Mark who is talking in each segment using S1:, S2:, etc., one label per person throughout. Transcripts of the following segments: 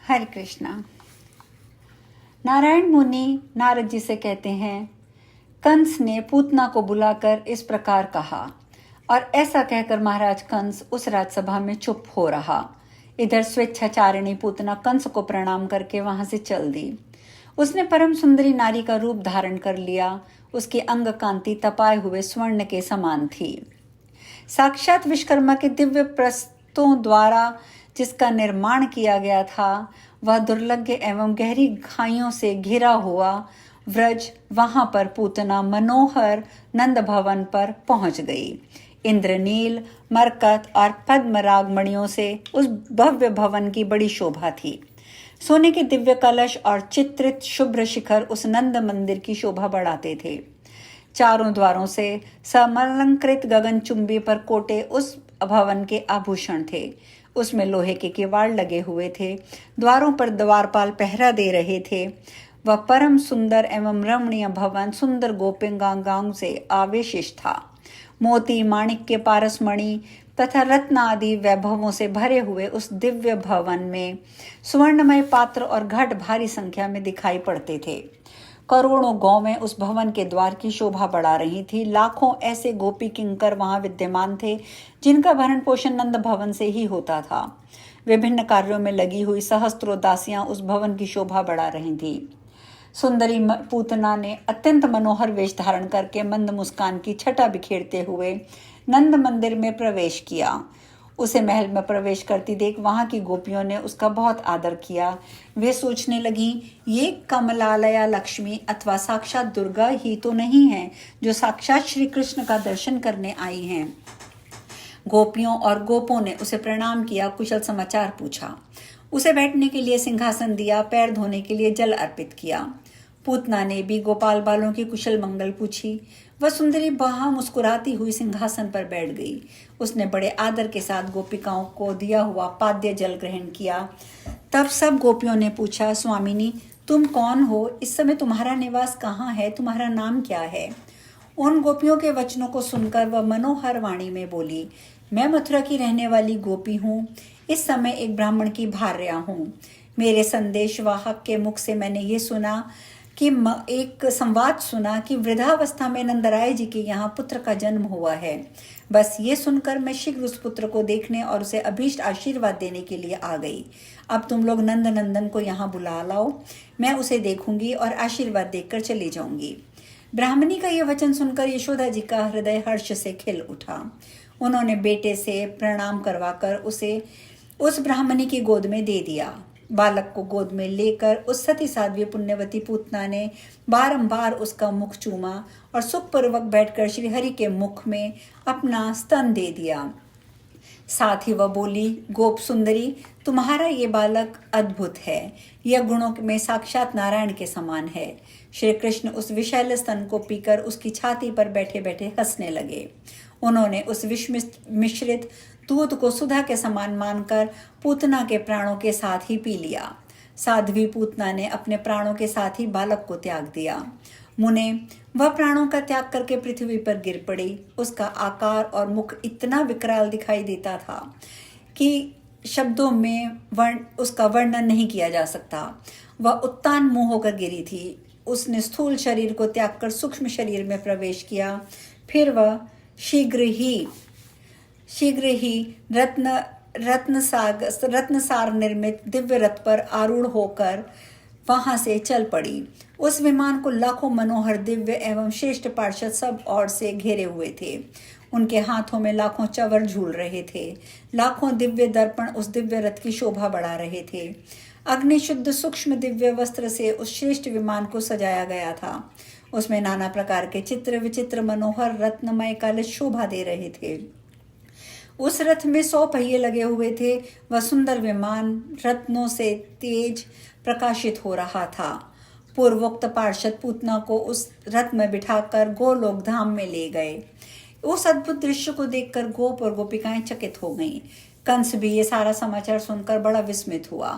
S1: हरे कृष्णा। नारायण मुनि नारद जी से कहते हैं, कंस ने पूतना को बुलाकर इस प्रकार कहा, और ऐसा कहकर महाराज कंस उस राजसभा में चुप हो रहा। इधर स्वेच्छाचारिणी पूतना कंस को प्रणाम करके वहां से चल दी। उसने परम सुंदरी नारी का रूप धारण कर लिया। उसकी अंग कांति तपाए हुए स्वर्ण के समान थी। साक्षात विश्वकर्मा के दिव्य प्रस्तों द्वारा जिसका निर्माण किया गया था, वह दुर्लभ एवं गहरी खाइयों से घिरा हुआ व्रज वहां पर पूतना मनोहर नंद भवन पर पहुंच गई। इंद्रनील, मरकत और पद्मराग मणियों से उस भव्य भवन की बड़ी शोभा थी। सोने के दिव्य कलश और चित्रित शुभ्र शिखर उस नंद मंदिर की शोभा बढ़ाते थे। चारों द्वारों से समलंकृत गगनचुंबी पर कोटे उस भवन के आभूषण थे। उसमें लोहे के किवाड़ लगे हुए थे। द्वारों पर द्वारपाल पहरा दे रहे थे। वह परम सुंदर एवं रमणीय भवन सुंदर गोपिकांगाओं से आवेशित था। मोती, माणिक्य, पारसमणि तथा रत्न आदि वैभवों से भरे हुए उस दिव्य भवन में स्वर्णमय पात्र और घट भारी संख्या में दिखाई पड़ते थे। करोड़ों गौवें उस भवन के द्वार की शोभा बढ़ा रही थी। लाखों ऐसे गोपी किंकर वहां विद्यमान थे जिनका भरण पोषण नंद भवन से ही होता था। विभिन्न कार्यों में लगी हुई सहस्त्रों दासियां उस भवन की शोभा बढ़ा रही थी। सुंदरी पूतना ने अत्यंत मनोहर वेश धारण करके मंद मुस्कान की छटा बिखेरते हुए नंद मंदिर में प्रवेश किया। उसे महल में प्रवेश करती देख वहां की गोपियों ने उसका बहुत आदर किया। वे सोचने लगी, ये कमलालया लक्ष्मी अथवा साक्षात दुर्गा ही तो नहीं है जो साक्षात श्री कृष्ण का दर्शन करने आई हैं। गोपियों और गोपों ने उसे प्रणाम किया, कुशल समाचार पूछा। उसे बैठने के लिए सिंहासन दिया, पैर धोने के लिए जल अर्पित किया। पूतना ने भी गोपाल बालों की कुशल मंगल पूछी। वह सुंदरी वहां मुस्कुराती हुई सिंहासन पर बैठ गई। उसने बड़े आदर के साथ गोपिकाओं को दिया हुआ पाद्य जल ग्रहण किया। तब सब गोपियों ने पूछा, स्वामिनी तुम कौन हो? इस समय तुम्हारा निवास कहाँ है? तुम्हारा नाम क्या है? उन गोपियों के वचनों को सुनकर वह मनोहर वाणी में बोली, मैं मथुरा की रहने वाली गोपी हूँ। इस समय एक ब्राह्मण की भार्या हूँ। मेरे संदेश वाहक के मुख से मैंने ये सुना कि एक संवाद सुना कि वृद्धावस्था में नंदराय जी के यहाँ पुत्र का जन्म हुआ है। बस ये सुनकर मैं शीघ्र उस पुत्र को देखने और उसे अभीष्ट आशीर्वाद देने के लिए आ गई। अब तुम लोग नंद नंदन को यहाँ बुला लाओ, मैं उसे देखूंगी और आशीर्वाद देकर चली जाऊंगी। ब्राह्मणी का यह वचन सुनकर यशोदा जी का हृदय हर्ष से खिल उठा। उन्होंने बेटे से प्रणाम करवाकर उसे उस ब्राह्मणी की गोद में दे दिया। बालक को गोद में लेकर उस सती साध्वी पुण्यवती पूतना ने बारंबार उसका मुख चूमा और सुखपूर्वक बैठकर श्रीहरि के मुख में अपना स्तन दे दिया। साथ ही वह बोली, गोप सुंदरी तुम्हारा ये बालक अद्भुत है। यह गुणों में साक्षात नारायण के समान है। श्री कृष्ण उस विशैल स्तन को पीकर उसकी छाती पर बैठे बैठे हंसने लगे। उन्होंने उस मिश्रित दूध को सुधा के समान मानकर पूतना के प्राणों के साथ ही पी लिया। साध्वी पूतना ने अपने प्राणों के साथ ही बालक को त्याग दिया। मुने वह प्राणों का त्याग करके पृथ्वी पर गिर पड़ी। उसका आकार और मुख इतना विकराल दिखाई देता था कि शब्दों में उसका वर्णन नहीं किया जा सकता। वह उत्तान मुंह होकर गिरी थी। उसने स्थूल शरीर को त्याग कर सूक्ष्म शरीर में प्रवेश किया। फिर वह शीघ्र ही रत्नसार निर्मित दिव्य रथ पर आरूढ़ होकर वहां से चल पड़ी। उस विमान को लाखों मनोहर दिव्य एवं श्रेष्ठ पार्षद सब ओर से घेरे हुए थे। उनके हाथों में लाखों चवर झूल रहे थे। लाखों दिव्य दर्पण उस दिव्य रथ की शोभा बढ़ा रहे थे। अग्निशुद्ध सूक्ष्म दिव्य वस्त्र से उस श्रेष्ठ विमान को सजाया गया था। उसमें नाना प्रकार के चित्र विचित्र मनोहर रत्नमय कलश शोभा दे रहे थे। उस रथ में 100 पहिए लगे हुए थे। वह सुंदर विमान रत्नों से तेज प्रकाशित हो रहा था। पूर्वोक्त पार्षद पूतना को उस रथ में बिठाकर गोलोक धाम में ले गए। उस अद्भुत दृश्य को देखकर गोप और गोपिकाएं चकित हो गईं। कंस भी ये सारा समाचार सुनकर बड़ा विस्मित हुआ।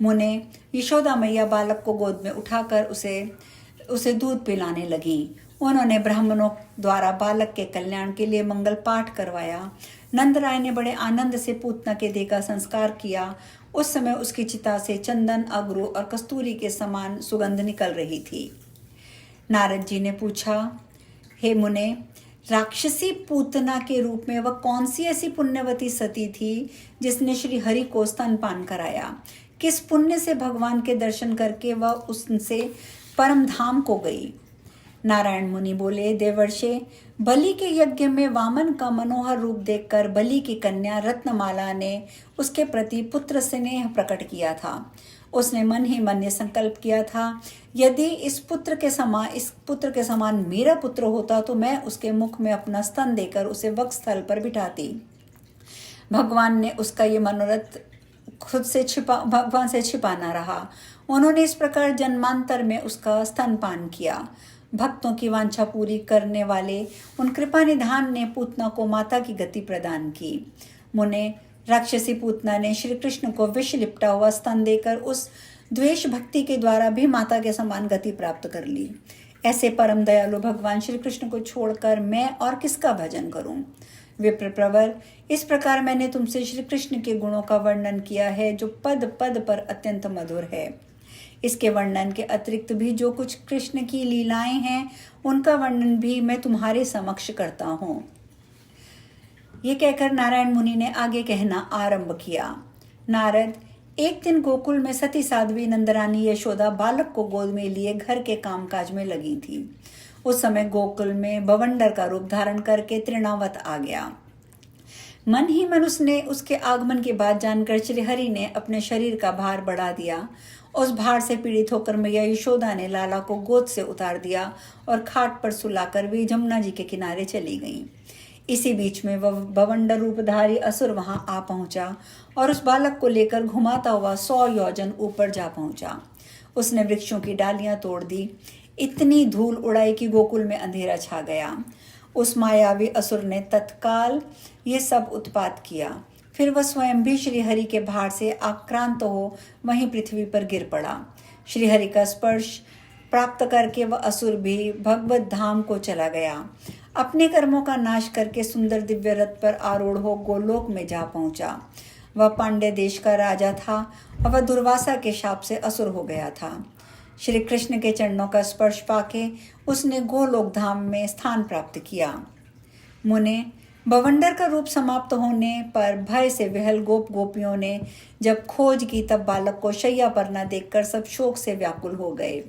S1: मुने यशोदा मैया बालक को गोद में उठाकर उसे दूध पिलाने लगी। उन्होंने ब्राह्मणों द्वारा बालक के कल्याण के लिए मंगल पाठ करवाया। नंदराय ने बड़े आनंद से पूतना के देह का संस्कार किया। उस समय उसकी चिता से चंदन, अगरू और कस्तूरी के समान सुगंध निकल रही थी। नारद जी ने पूछा, हे मुने, राक्षसी पूतना के रूप में वह कौन सी ऐसी पुण्यवती सती थी जिसने श्री हरि को स्तनपान कराया? किस पुण्य से भगवान के दर्शन करके वह उनसे परम धाम को गई? नारायण मुनि बोले, देवर्षे, बलि के यज्ञ में वामन का मनोहर रूप देखकर बलि की कन्या रत्नमाला ने उसके प्रति पुत्र स्नेह प्रकट किया था। उसने मन ही मन ये संकल्प किया था, यदि इस पुत्र के समान मेरा पुत्र होता तो मैं उसके मुख में अपना स्तन देकर उसे वक्षस्थल पर बिठाती। भगवान ने उसका ये मनोरथ भगवान से छिपा न रहा। उन्होंने इस प्रकार जन्मांतर में उसका स्तनपान किया। भक्तों की वांछा पूरी करने वाले उन कृपा निधान ने पूतना को माता की गति प्रदान की। मुने, राक्षसी पूतना ने श्री कृष्ण को विष लिपटा हुआ स्तन देकर उस द्वेष भक्ति के द्वारा भी माता के समान गति प्राप्त कर ली। ऐसे परम दयालु भगवान श्री कृष्ण को छोड़कर मैं और किसका भजन करूं? विप्र प्रवर, इस प्रकार मैंने तुमसे श्री कृष्ण के गुणों का वर्णन किया है जो पद पद पर अत्यंत मधुर है। इसके वर्णन के अतिरिक्त भी जो कुछ कृष्ण की लीलाएं हैं उनका वर्णन भी मैं तुम्हारे समक्ष करता हूँ। ये कहकर नारायण मुनि ने आगे कहना आरंभ किया। नारद, एक दिन गोकुल में सती साध्वी नंदरानी यशोदा बालक को गोद में लिए घर के कामकाज में लगी थी। उस समय गोकुल में बवंडर का रूप धारण करके तृणावत आ गया। मन ही मन उसने उसके आगमन की बात जानकर श्रीहरि ने अपने शरीर का भार बढ़ा दिया। उस भार से पीड़ित होकर मैया यशोदा ने लाला को गोद से उतार दिया और खाट पर सुलाकर वे जमुना जी के किनारे चली गईं। इसी बीच में वह बवंडर रूपधारी असुर वहां आ पहुंचा और उस बालक को लेकर घुमाता हुआ 100 योजन ऊपर जा पहुंचा। उसने वृक्षों की डालियां तोड़ दी। इतनी धूल उड़ाई कि गोकुल में अंधेरा छा गया। उस मायावी असुर ने तत्काल ये सब उत्पात किया। फिर वह स्वयं भी श्रीहरि के भार से आक्रांत हो वहीं पृथ्वी पर गिर पड़ा। श्रीहरि का स्पर्श प्राप्त करके वह असुर भी भगवत धाम को चला गया। अपने कर्मों का नाश करके सुंदर दिव्य रथ पर आरूढ़ हो गोलोक में जा पहुंचा। वह पांड्य देश का राजा था और वह दुर्वासा के शाप से असुर हो गया था। श्री कृष्ण के चरणों का स्पर्श पाके उसने गोलोक धाम में स्थान प्राप्त किया। मुने, बवंडर का रूप समाप्त होने पर भय से विहल गोप गोपियों ने जब खोज की तब बालक को शैया पर न देखकर सब शोक से व्याकुल हो गए।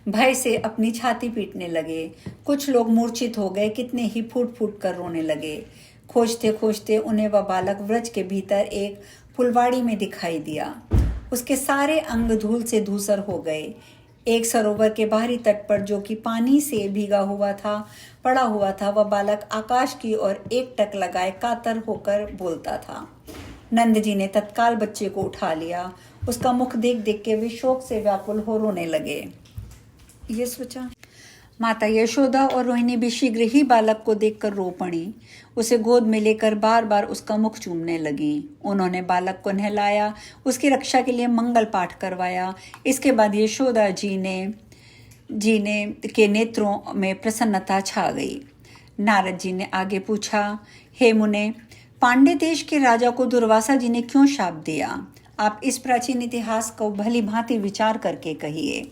S1: भय से अपनी छाती पीटने लगे। कुछ लोग मूर्छित हो गए, कितने ही फूट फूट कर रोने लगे। खोजते खोजते उन्हें वह बालक व्रज के भीतर एक फुलवाड़ी में दिखाई दिया। उसके सारे अंग धूल से धूसर हो गए। एक सरोवर के बाहरी तट पर, जो कि पानी से भीगा हुआ था, पड़ा हुआ था, वह बालक आकाश की ओर एकटक लगाए कातर होकर बोलता था। नंद जी ने तत्काल बच्चे को उठा लिया। उसका मुख देख देख के वे शोक से व्याकुल हो रोने लगे। ये सोचा। माता यशोदा और रोहिणी भी शीघ्र ही बालक को देखकर रो पड़ी। उसे गोद में लेकर बार बार उसका मुख चूमने लगी। उन्होंने बालक को नहलाया, उसकी रक्षा के लिए मंगल पाठ करवाया। इसके बाद यशोदा जी ने के नेत्रों में प्रसन्नता छा गई। नारद जी ने आगे पूछा, हे मुने, पांड्य देश के राजा को दुर्वासा जी ने क्यों शाप दिया? आप इस प्राचीन इतिहास को भली भांति विचार करके कहिए।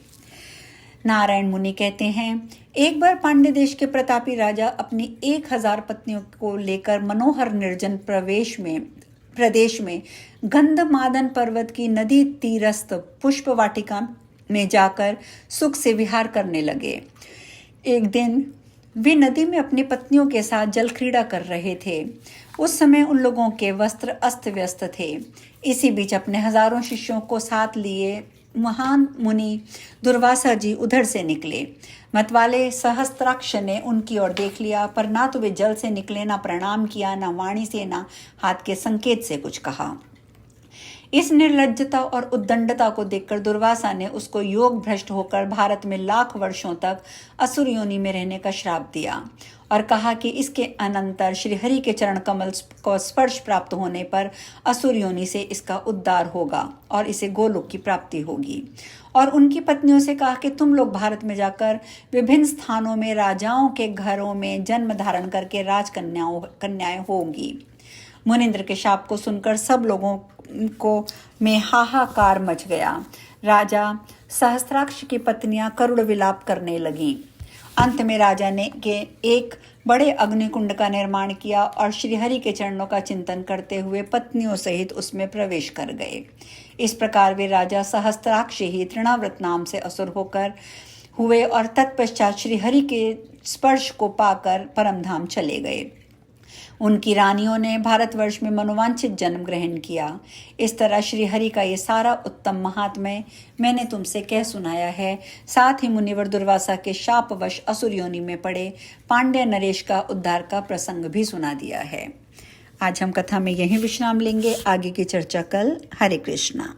S1: नारायण मुनि कहते हैं, एक बार पांड्य देश के प्रतापी राजा अपनी 1000 पत्नियों को लेकर मनोहर निर्जन प्रदेश में गंधमादन पर्वत की नदी तीरस्थ पुष्प वाटिका में जाकर सुख से विहार करने लगे। एक दिन वे नदी में अपनी पत्नियों के साथ जल क्रीड़ा कर रहे थे। उस समय उन लोगों के वस्त्र अस्त व्यस्त थे। इसी बीच अपने हजारों शिष्यों को साथ लिए महान मुनि दुर्वासा जी उधर से निकले। मतवाले सहस्त्राक्ष ने उनकी ओर देख लिया, पर ना तो वे जल से निकले, ना प्रणाम किया, ना वाणी से, ना हाथ के संकेत से कुछ कहा। इस निर्लज्जता और उद्दंडता को देखकर दुर्वासा ने उसको योग भ्रष्ट होकर भारत में लाख वर्षों तक असुर योनि में रहने का श्राप दिया और कहा कि इसके अनंतर श्रीहरि के चरण कमल को स्पर्श प्राप्त होने पर असुर योनि से इसका उद्धार होगा और इसे गोलोक की प्राप्ति होगी। और उनकी पत्नियों से कहा कि तुम लोग भारत में जाकर विभिन्न स्थानों में राजाओं के घरों में जन्म धारण करके राजकन्याएं होंगी मुनिंद्र के शाप को सुनकर सब लोगों को में हाहाकार मच गया। राजा सहस्त्राक्ष की पत्नियां करुण विलाप करने लगीं। अंत में राजा ने एक बड़े अग्निकुंड का निर्माण किया और श्रीहरि के चरणों का चिंतन करते हुए पत्नियों सहित उसमें प्रवेश कर गए। इस प्रकार वे राजा सहस्त्राक्ष ही तृणाव्रत नाम से असुर होकर हुए और तत्पश्चात श्रीहरि के स्पर्श को पाकर परमधाम चले गए। उनकी रानियों ने भारतवर्ष में मनोवांछित जन्म ग्रहण किया। इस तरह श्रीहरि का ये सारा उत्तम महात्म्य मैंने तुमसे कह सुनाया है। साथ ही मुनिवर दुर्वासा के शापवश असुर योनि में पड़े पांड्य नरेश का उद्धार का प्रसंग भी सुना दिया है। आज हम कथा में यहीं विश्राम लेंगे। आगे की चर्चा कल। हरे कृष्णा।